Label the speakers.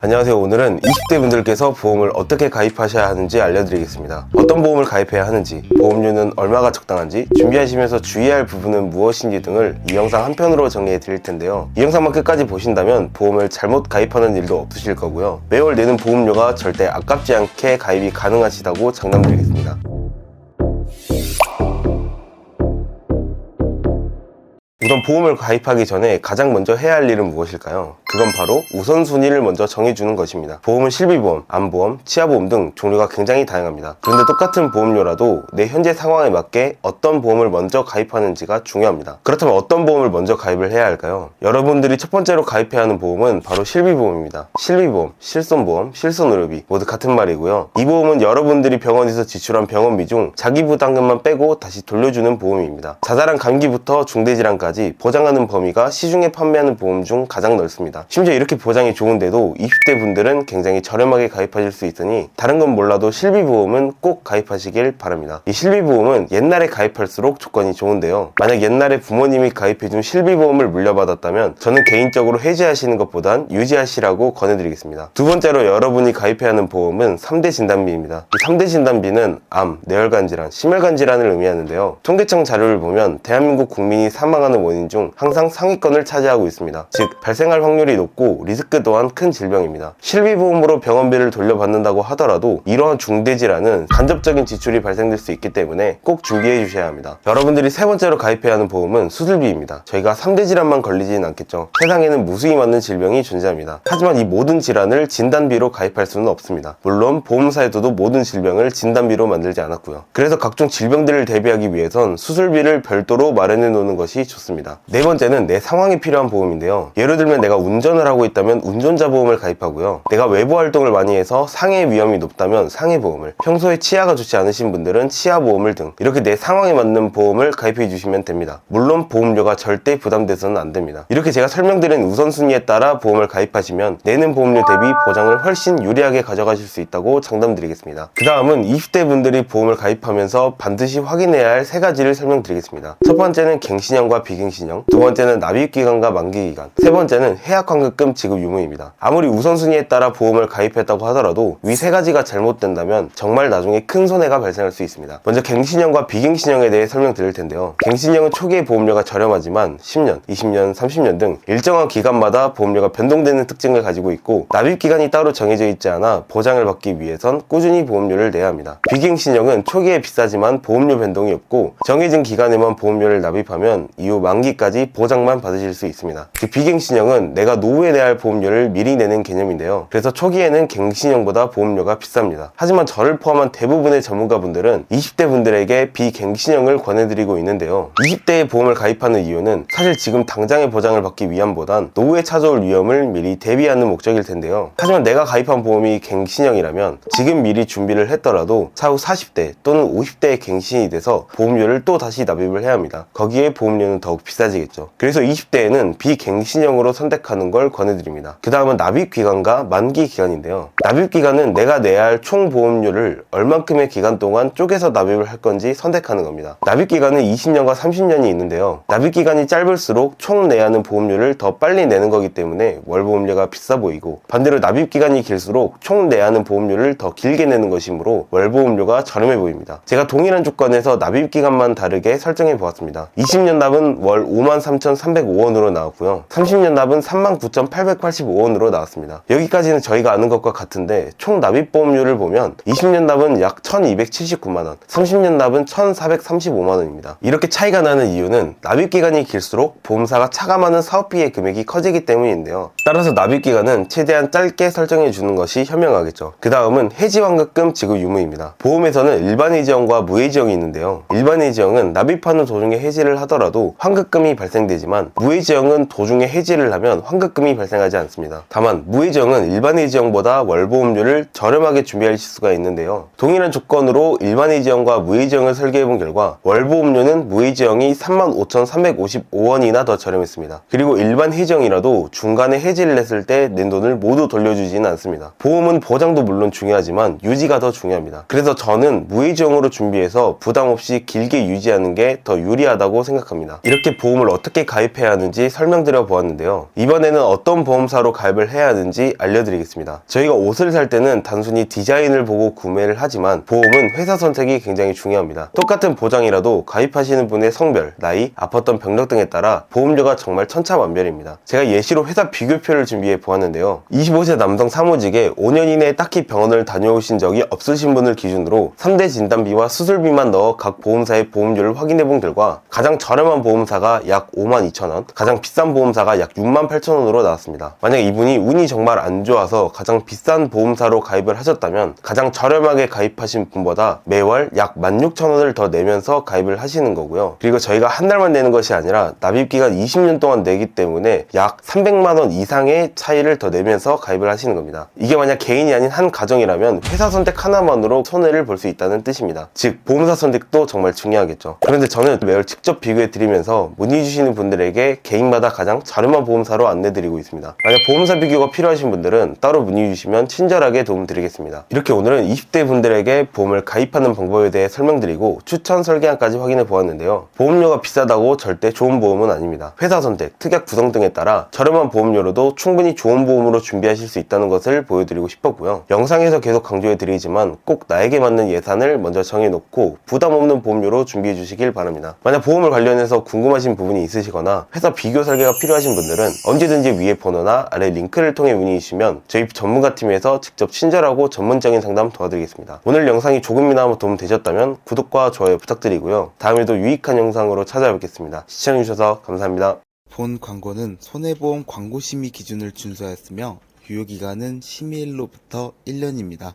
Speaker 1: 안녕하세요. 오늘은 20대 분들께서 보험을 어떻게 가입하셔야 하는지 알려드리겠습니다. 어떤 보험을 가입해야 하는지, 보험료는 얼마가 적당한지, 준비하시면서 주의할 부분은 무엇인지 등을 이 영상 한 편으로 정리해 드릴 텐데요. 이 영상만 끝까지 보신다면 보험을 잘못 가입하는 일도 없으실 거고요. 매월 내는 보험료가 절대 아깝지 않게 가입이 가능하시다고 장담드리겠습니다. 우선 보험을 가입하기 전에 가장 먼저 해야 할 일은 무엇일까요? 그건 바로 우선순위를 먼저 정해주는 것입니다. 보험은 실비보험, 암보험, 치아보험 등 종류가 굉장히 다양합니다. 그런데 똑같은 보험료라도 내 현재 상황에 맞게 어떤 보험을 먼저 가입하는지가 중요합니다. 그렇다면 어떤 보험을 먼저 가입을 해야 할까요? 여러분들이 첫 번째로 가입해야 하는 보험은 바로 실비보험입니다. 실비보험, 실손보험, 실손의료비 모두 같은 말이고요. 이 보험은 여러분들이 병원에서 지출한 병원비 중 자기 부담금만 빼고 다시 돌려주는 보험입니다. 자잘한 감기부터 중대질환까지 보장하는 범위가 시중에 판매하는 보험 중 가장 넓습니다. 심지어 이렇게 보장이 좋은데도 20대 분들은 굉장히 저렴하게 가입하실 수 있으니 다른 건 몰라도 실비보험은 꼭 가입하시길 바랍니다. 이 실비보험은 옛날에 가입할수록 조건이 좋은데요. 만약 옛날에 부모님이 가입해준 실비보험을 물려받았다면 저는 개인적으로 해지하시는 것보단 유지하시라고 권해드리겠습니다. 두 번째로 여러분이 가입해야 하는 보험은 3대 진단비입니다. 이 3대 진단비는 암, 뇌혈관 질환, 심혈관 질환을 의미하는데요. 통계청 자료를 보면 대한민국 국민이 사망하는 원인 중 항상 상위권을 차지하고 있습니다. 즉 발생할 확률이 높고 리스크 또한 큰 질병입니다. 실비보험으로 병원비를 돌려받는다고 하더라도 이러한 중대질환은 간접적인 지출이 발생될 수 있기 때문에 꼭 준비해 주셔야 합니다. 여러분들이 세 번째로 가입해야 하는 보험은 수술비입니다. 저희가 3대 질환만 걸리지는 않겠죠. 세상에는 무수히 많은 질병이 존재합니다. 하지만 이 모든 질환을 진단비로 가입할 수는 없습니다. 물론 보험사에서도 모든 질병을 진단비로 만들지 않았고요. 그래서 각종 질병들을 대비하기 위해선 수술비를 별도로 마련해 놓는 것이 좋습니다. 네 번째는 내 상황이 필요한 보험인데요. 예를 들면 내가 운전을 하고 있다면 운전자 보험을 가입하고요. 내가 외부 활동을 많이 해서 상해 위험이 높다면 상해 보험을, 평소에 치아가 좋지 않으신 분들은 치아 보험을 등 이렇게 내 상황에 맞는 보험을 가입해 주시면 됩니다. 물론 보험료가 절대 부담돼서는 안 됩니다. 이렇게 제가 설명드린 우선순위에 따라 보험을 가입하시면 내는 보험료 대비 보장을 훨씬 유리하게 가져가실 수 있다고 장담드리겠습니다. 그 다음은 20대 분들이 보험을 가입하면서 반드시 확인해야 할 세 가지를 설명드리겠습니다. 첫 번째는 갱신형과 비갱신형, 두 번째는 납입기간과 만기기간, 세 번째는 해약환급금 지급 유무입니다. 아무리 우선순위에 따라 보험을 가입했다고 하더라도 위 세 가지가 잘못된다면 정말 나중에 큰 손해가 발생할 수 있습니다. 먼저 갱신형과 비갱신형에 대해 설명드릴 텐데요. 갱신형은 초기에 보험료가 저렴하지만 10년, 20년, 30년 등 일정한 기간마다 보험료가 변동되는 특징을 가지고 있고 납입기간이 따로 정해져 있지 않아 보장을 받기 위해선 꾸준히 보험료를 내야 합니다. 비갱신형은 초기에 비싸지만 보험료 변동이 없고 정해진 기간에만 보험료를 납입하면 이후 만기까지 보장만 받으실 수 있습니다. 그 비갱신형은 내가 노후에 내야 할 보험료를 미리 내는 개념인데요. 그래서 초기에는 갱신형보다 보험료가 비쌉니다. 하지만 저를 포함한 대부분의 전문가분들은 20대 분들에게 비갱신형을 권해드리고 있는데요. 20대에 보험을 가입하는 이유는 사실 지금 당장의 보장을 받기 위함보단 노후에 찾아올 위험을 미리 대비하는 목적일 텐데요. 하지만 내가 가입한 보험이 갱신형이라면 지금 미리 준비를 했더라도 차후 40대 또는 50대에 갱신이 돼서 보험료를 또 다시 납입을 해야 합니다. 거기에 보험료는 더욱 비싸지겠죠. 그래서 20대에는 비갱신형으로 선택하는 걸 권해드립니다. 그 다음은 납입기간과 만기기간인데요. 납입기간은 내가 내야 할 총 보험료를 얼만큼의 기간 동안 쪼개서 납입을 할 건지 선택하는 겁니다. 납입기간은 20년과 30년이 있는데요. 납입기간이 짧을수록 총 내야 하는 보험료를 더 빨리 내는 거기 때문에 월보험료가 비싸 보이고, 반대로 납입기간이 길수록 총 내야 하는 보험료를 더 길게 내는 것이므로 월보험료가 저렴해 보입니다. 제가 동일한 조건에서 납입기간만 다르게 설정해 보았습니다. 20년 납은 월 53,305원으로 나왔고요. 30년 납은 39,885원으로 나왔습니다. 여기까지는 저희가 아는 것과 같은데 총 납입 보험료를 보면 20년 납은 약 1,279만원, 30년 납은 1,435만원입니다. 이렇게 차이가 나는 이유는 납입기간이 길수록 보험사가 차감하는 사업비의 금액이 커지기 때문인데요. 따라서 납입기간은 최대한 짧게 설정해 주는 것이 현명하겠죠. 그 다음은 해지환급금 지급 유무입니다. 보험에서는 일반해지형과 무해지형이 있는데요. 일반해지형은 납입하는 도중에 해지를 하더라도 환급금이 발생되지만 무해지형은 도중에 해지를 하면 환급금이 발생하지 않습니다. 다만 무해지형은 일반해지형보다 월보험료를 저렴하게 준비할 수가 있는데요. 동일한 조건으로 일반해지형과 무해지형을 설계해본 결과 월보험료는 무해지형이 35,355원이나 더 저렴했습니다. 그리고 일반 해지형이라도 중간에 해지를 했을 때 낸 돈을 모두 돌려주지는 않습니다. 보험은 보장도 물론 중요하지만 유지가 더 중요합니다. 그래서 저는 무해지형으로 준비해서 부담 없이 길게 유지하는 게 더 유리하다고 생각합니다. 이렇게 이렇게 보험을 어떻게 가입해야 하는지 설명드려 보았는데요. 이번에는 어떤 보험사로 가입을 해야 하는지 알려드리겠습니다. 저희가 옷을 살 때는 단순히 디자인을 보고 구매를 하지만 보험은 회사 선택이 굉장히 중요합니다. 똑같은 보장이라도 가입하시는 분의 성별, 나이, 아팠던 병력 등에 따라 보험료가 정말 천차만별입니다. 제가 예시로 회사 비교표를 준비해 보았는데요. 25세 남성 사무직에 5년 이내에 딱히 병원을 다녀오신 적이 없으신 분을 기준으로 3대 진단비와 수술비만 넣어 각 보험사의 보험료를 확인해 본 결과 가장 저렴한 보험사가 약 52,000원, 가장 비싼 보험사가 약 68,000원으로 나왔습니다. 만약 이분이 운이 정말 안 좋아서 가장 비싼 보험사로 가입을 하셨다면 가장 저렴하게 가입하신 분보다 매월 약 16,000원을 더 내면서 가입을 하시는 거고요. 그리고 저희가 한 달만 내는 것이 아니라 납입기간 20년 동안 내기 때문에 약 300만원 이상의 차이를 더 내면서 가입을 하시는 겁니다. 이게 만약 개인이 아닌 한 가정이라면 회사 선택 하나만으로 손해를 볼 수 있다는 뜻입니다. 즉 보험사 선택도 정말 중요하겠죠. 그런데 저는 매월 직접 비교해 드리면서 문의 주시는 분들에게 개인마다 가장 저렴한 보험사로 안내 드리고 있습니다. 만약 보험사 비교가 필요하신 분들은 따로 문의 주시면 친절하게 도움 드리겠습니다. 이렇게 오늘은 20대 분들에게 보험을 가입하는 방법에 대해 설명드리고 추천 설계안까지 확인해 보았는데요. 보험료가 비싸다고 절대 좋은 보험은 아닙니다. 회사 선택, 특약 구성 등에 따라 저렴한 보험료로도 충분히 좋은 보험으로 준비하실 수 있다는 것을 보여드리고 싶었고요. 영상에서 계속 강조해 드리지만 꼭 나에게 맞는 예산을 먼저 정해놓고 부담 없는 보험료로 준비해 주시길 바랍니다. 만약 보험을 관련해서 궁금하신 부분이 있으시거나 회사 비교 설계가 필요하신 분들은 언제든지 위에 번호나 아래 링크를 통해 문의 주시면 저희 전문가팀에서 직접 친절하고 전문적인 상담 도와드리겠습니다. 오늘 영상이 조금이나마 도움 되셨다면 구독과 좋아요 부탁드리고요. 다음에도 유익한 영상으로 찾아뵙겠습니다. 시청해주셔서 감사합니다.
Speaker 2: 본 광고는 손해보험 광고심의 기준을 준수하였으며 유효기간은 심의일로부터 1년입니다.